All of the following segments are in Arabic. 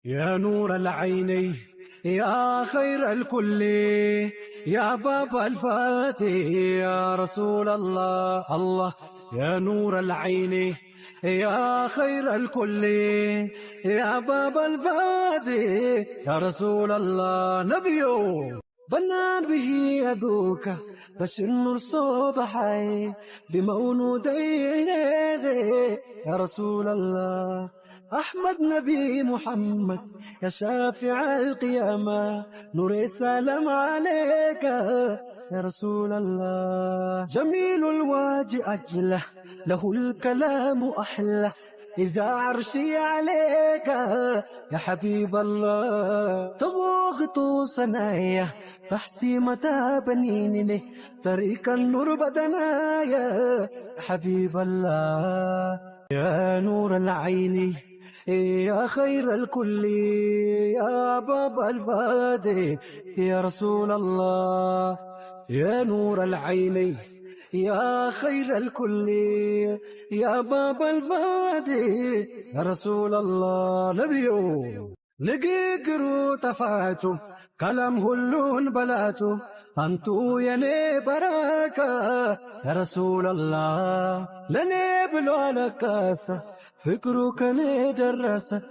يا نور العين يا خير الكل، يا باب الفاتح يا رسول الله. الله يا نور العين يا خير الكل، يا باب الفاتح يا رسول الله. نبيو بنان به يدوك بس النور صبحي بمولودين يا رسول الله. أحمد نبي محمد يا شافع القيامة، نور السلام عليك يا رسول الله. جميل الوجه أجله، له الكلام أحلى، إذا عرشي عليك يا حبيب الله. تغوغت صنايا فحسي متى بنيني، طريق النور بدنايا يا حبيب الله. يا نور العين يا خير الكل، يا باب الفاتح يا رسول الله. يا نور العين يا خير الكل، يا باب الفاتح يا رسول الله. نبيو نجيكرو تفاتو كلام هلون بلاتو، أنتو يني براكة يا رسول الله. لني بلو لكاسة فكرو كني درسة،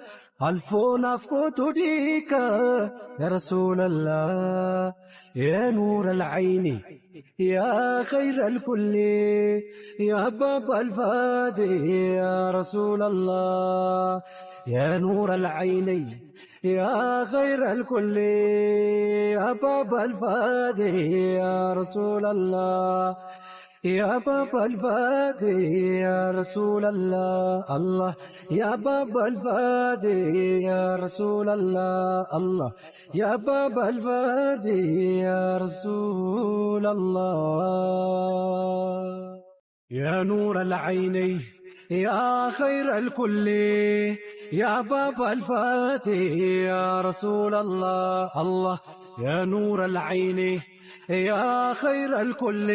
ألفون أفكو ديكا يا رسول الله. يا نور العين يا خير الكل، يا باب الفاتح يا رسول الله. يا نور العين يا خير الكل، يا باب الفاتح يا رسول الله. يا باب الفاتح يا رسول الله. الله يا باب الفاتح يا رسول الله. الله يا باب الفاتح يا رسول الله. يا نور العين يا خير الكل، يا باب الفاتح يا رسول الله. الله يا نور العين يا خير الكل،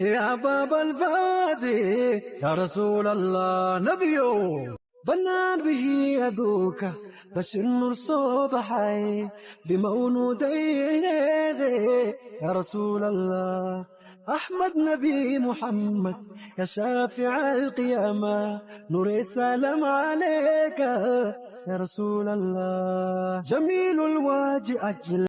يا باب الفاتح يا رسول الله. نبيو بنان به يدوك بس النور صبحي بمولودين يا رسول الله. أحمد نبي محمد يا شافع القيامة، نور السلام عليك يا رسول الله. جميل الوجه أجل